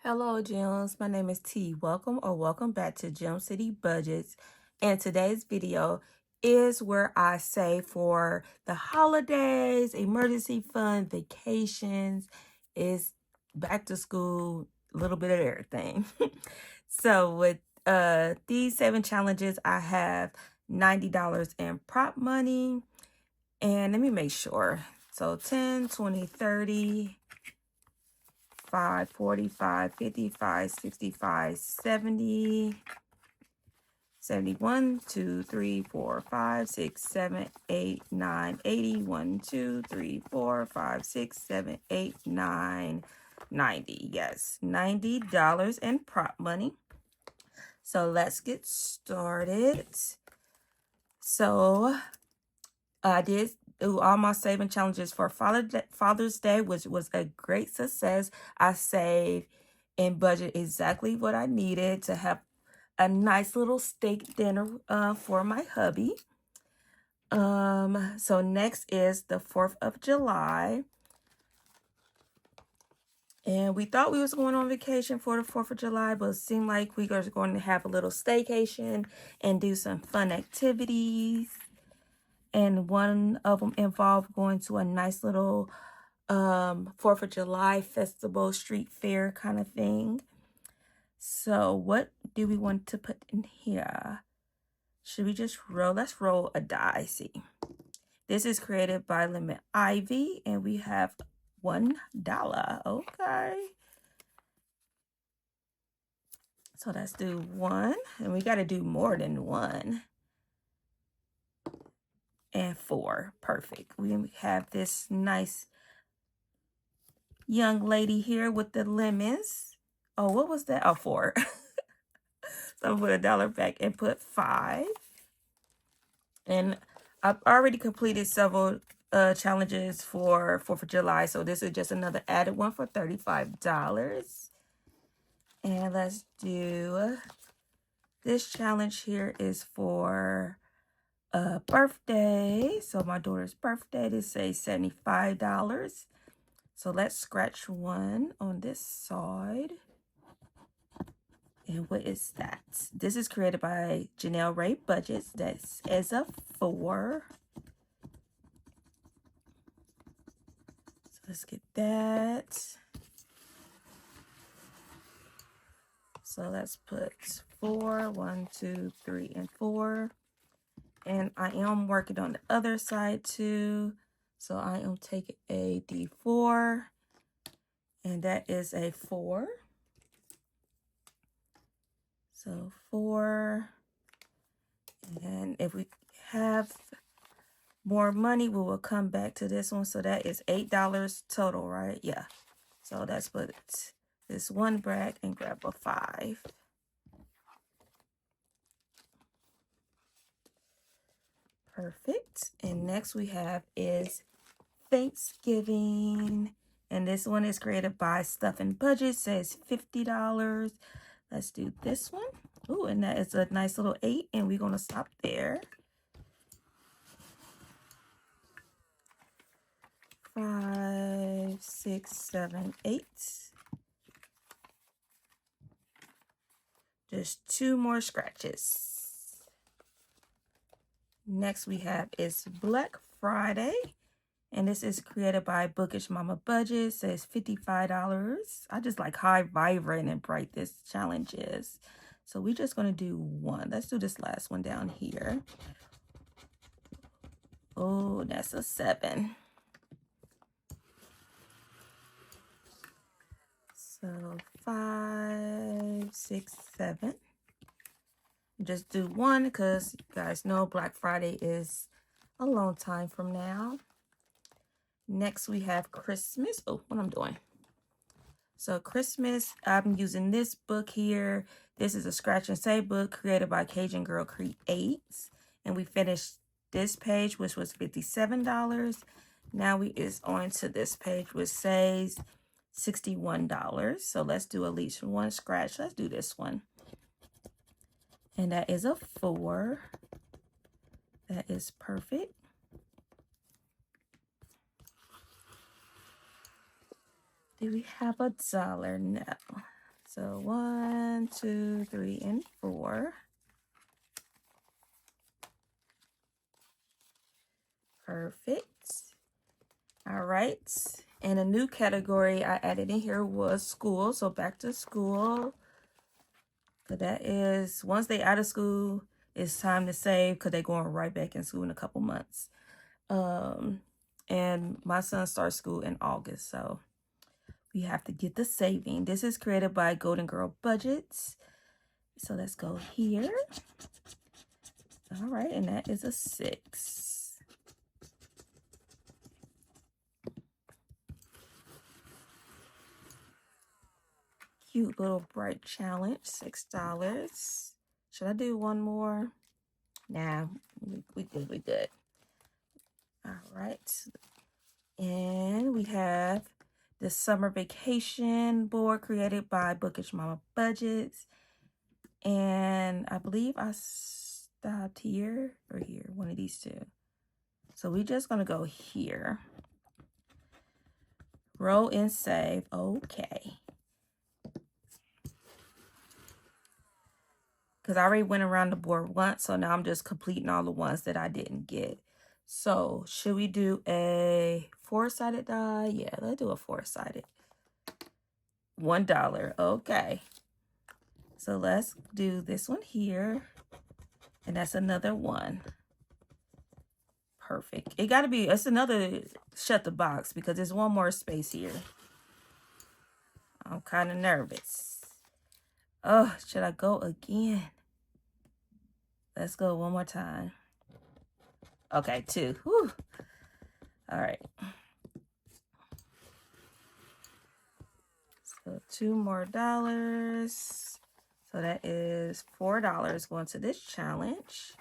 Hello, Gems. My name is T. Welcome back to Gem City Budgets. And today's video is where I save for the holidays, emergency fund, vacations, is back to school, a little bit of everything. So with these 7 challenges, I have $90 in prop money. And let me make sure. So 10, 20, 30. 5, 45, 55, 65, 70, 71, 2, 3, 4, 5, 6, 7, 8, 9, 80, 1, 2, 3, 4, 5, 6, 7, 8, 9, 90. Yes, $90 in prop money. So let's get started. So I did do all my saving challenges for Father's Day, which was a great success. I saved and budget exactly what I needed to have a nice little steak dinner for my hubby. So next is the 4th of July. And we thought we was going on vacation for the 4th of July, but it seemed like we were going to have a little staycation and do some fun activities. And one of them involved going to a nice little 4th of July festival, street fair kind of thing. So what do we want to put in here? Should we just roll? Let's roll a die, see. This is created by Lemon Ivy, and we have $1. Okay. So let's do 1, and we got to do more than 1. And 4. Perfect. We have this nice young lady here with the lemons. Oh, what was that? Oh, 4. So I'm going to put $1 back and put 5. And I've already completed several challenges for 4th of July. So this is just another added one for $35. And let's do this challenge here is for a birthday. So my daughter's birthday, this says $75. So let's scratch 1 on this side. And what is that? This is created by Janelle Ray Budgets. That's as a 4. So let's get that. So let's put 4, 1, 2, 3, and 4. And I am working on the other side too. So I am taking a D4. And that is a 4. So 4. And if we have more money, we will come back to this one. So that is $8 total, right? Yeah. So let's put this 1 back and grab a 5. Perfect. And next we have is Thanksgiving. And this one is created by Stuffing Budget. Says $50. Let's do this one. Ooh, and that is a nice little 8. And we're going to stop there. 5, 6, 7, 8. Just 2 more scratches. Next we have is Black Friday. And this is created by Bookish Mama Budget. Says $55. I just like how vibrant and bright this challenge is. So we're just going to do 1. Let's do this last one down here. Oh, that's a 7. So 5, 6, 7. Just do 1 because you guys know Black Friday is a long time from now. Next we have Christmas. Oh, what I'm doing. So Christmas, I'm using this book here. This is a scratch and save book created by Cajangirlcreates. And we finished this page, which was $57. Now we is on to this page, which says $61. So let's do at least 1 scratch. Let's do this one. And that is a 4. That is perfect. Do we have $1? No. So 1, 2, 3, and 4. Perfect. All right. And a new category I added in here was school. So back to school. So that is, once they out of school, it's time to save because they're going right back in school in a couple months. And my son starts school in August. So we have to get the saving. This is created by Golden Girl Budgets. So let's go here. All right. And that is a 6. Cute little bright challenge, $6. Should I do one more? Nah, we good. All right. And we have the summer vacation board created by Bookish Mama Budgets. And I believe I stopped here or here, one of these two. So we're just gonna go here. Roll and save, okay. Because I already went around the board once, so now I'm just completing all the ones that I didn't get. So should we do a 4-sided die? Yeah, let's do a 4-sided. $1, okay. So let's do this one here. And that's another 1. Perfect. It got to be, it's another shut the box because there's one more space here. I'm kind of nervous. Oh, should I go again? Let's go one more time. Okay, 2. Whew. All right. So $2 more. So that is $4 going to this challenge.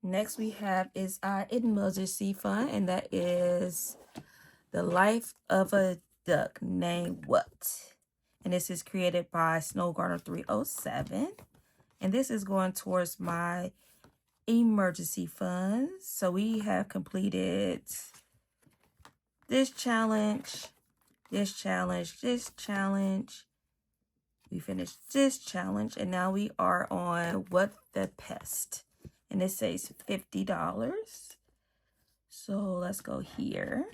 Next we have is our emergency fund, and that is the life of a duck named what? And this is created by Snowgarner 307. And this is going towards my emergency funds. So we have completed this challenge, this challenge, this challenge. We finished this challenge, and now we are on What the Pest. And it says $50. So let's go here.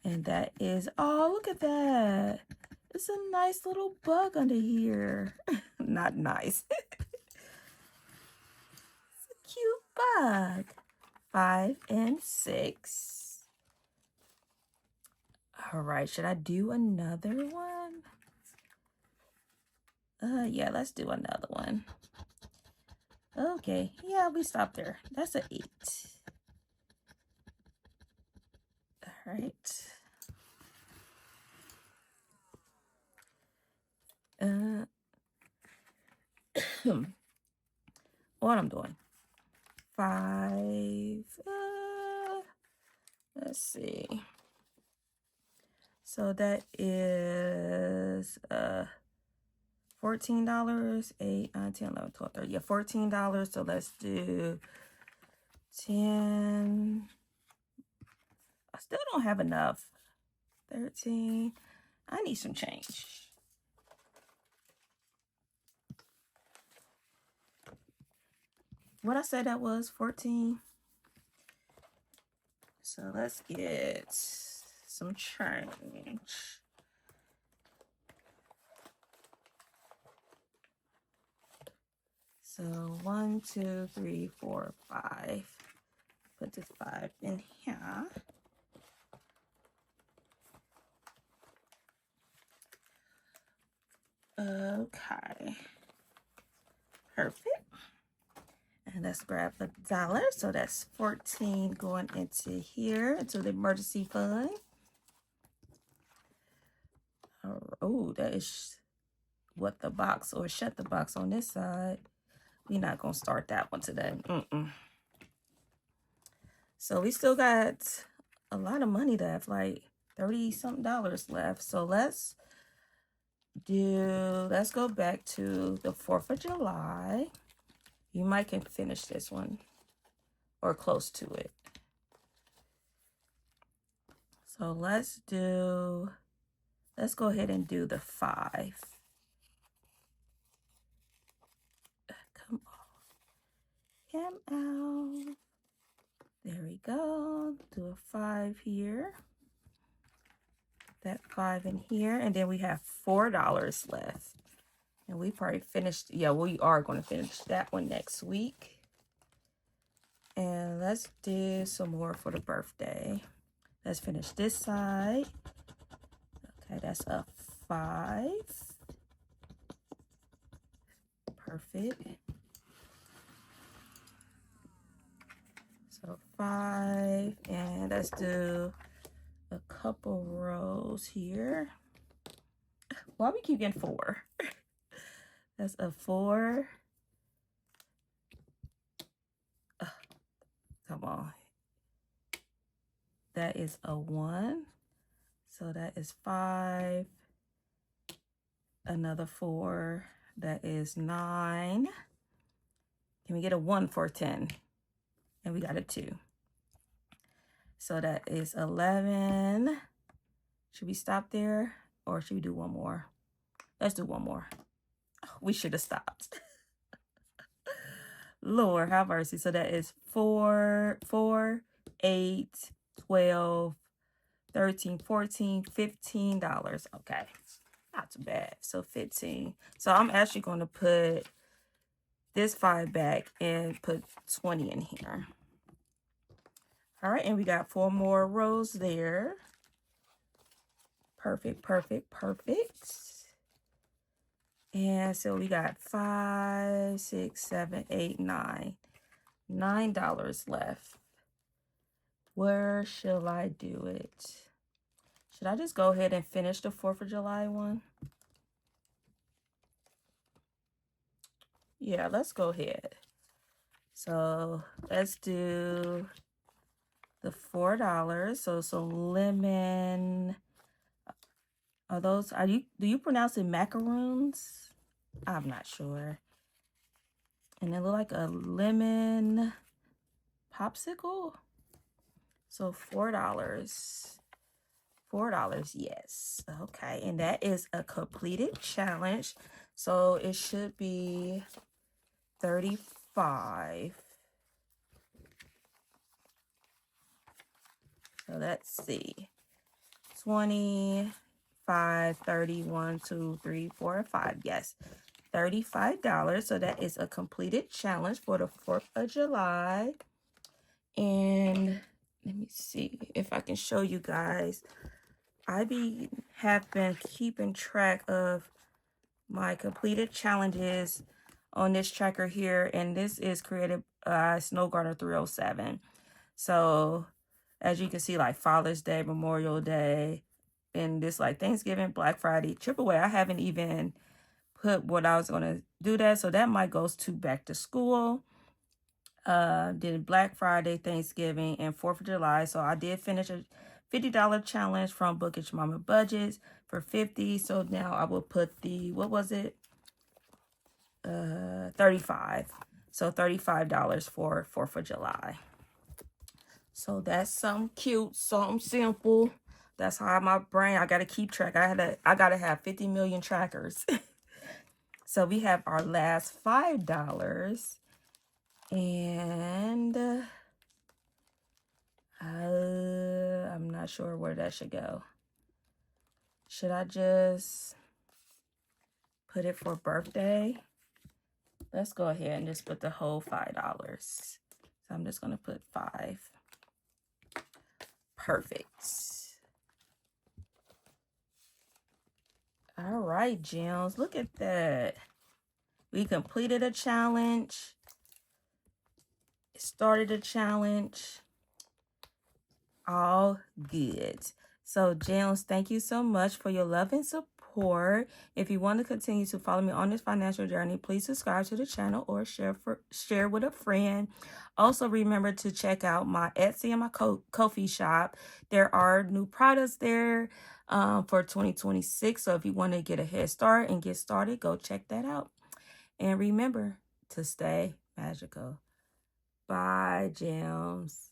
And that is, oh, look at that. It's a nice little bug under here. Not nice. It's a cute bug. 5 and 6. All right, should I do another one? Yeah, let's do another one. Okay, yeah, we stopped there. That's an 8. All right. What I'm doing? 5. Let's see. So that is $14, 8, 9, 10, 11, 12, 13. Yeah, $14. So let's do 10. I still don't have enough. 13. I need some change. What I said that was 14. So let's get some change. So 1, 2, 3, 4, 5. Put this 5 in here. Okay. Perfect. And let's grab $1. So that's 14 going into here, into the emergency fund. Oh, that is what the box, or shut the box on this side. We're not going to start that one today. So we still got a lot of money left, like $30-something left. So let's go back to the 4th of July. You might can finish this one or close to it. So let's do Let's go ahead and do the 5. Come on. Come out. There we go. Do a 5 here. That 5 in here. And then we have $4 left. And we probably finished. Yeah, we are going to finish that one next week. And let's do some more for the birthday. Let's finish this side. Okay, that's a 5. Perfect. So 5, and let's do a couple rows here. Why we keep getting 4? That's a 4. Come on. That is a 1. So that is 5. Another 4. That is 9. Can we get a 1 for 10? And we got a 2. So that is 11. Should we stop there? Or should we do one more? Let's do one more. We should have stopped. Lord, have mercy. So that is 4, 8, 12, 13, 14, $15. Okay. Not too bad. So 15. So I'm actually going to put this 5 back and put 20 in here. All right, and we got 4 more rows there. Perfect, perfect, perfect. And so we got 5, 6, 7, 8, 9. $9 left. Where shall I do it? Should I just go ahead and finish the 4th of July one? Yeah, let's go ahead. So let's do the $4. So some lemon. Are those, do you pronounce it macaroons? I'm not sure. And they look like a lemon popsicle. So $4. $4, yes. Okay, and that is a completed challenge. So it should be 35. So let's see. 25, 31, 2, 3, 4, 5. Yes, $35. So that is a completed challenge for the 4th of July. And let me see if I can show you guys. I have been keeping track of my completed challenges on this tracker here, and this is created by Snowgarter 307. So as you can see, like Father's Day, Memorial Day, and this like Thanksgiving, Black Friday, AAA. I haven't even put what I was going to do that. So that might goes to back to school. Did Black Friday, Thanksgiving, and 4th of July. So I did finish a $50 challenge from Bookish Mama Budgets for $50. So now I will put the, what was it? 35. So $35 for 4th of July. So that's something cute, something simple. That's how my brain, I got to keep track. I got to have 50 million trackers. So we have our last $5. And I'm not sure where that should go. Should I just put it for birthday? Let's go ahead and just put the whole $5. So I'm just going to put 5. Perfect. All right, gems. Look at that. We completed a challenge. Started a challenge. All good. So gems, thank you so much for your love and support. If you want to continue to follow me on this financial journey, please subscribe to the channel or share with a friend. Also remember to check out my Etsy and my Kofi shop. There are new products there for 2026. So if you want to get a head start and get started, go check that out. And remember to stay magical. Bye, gems.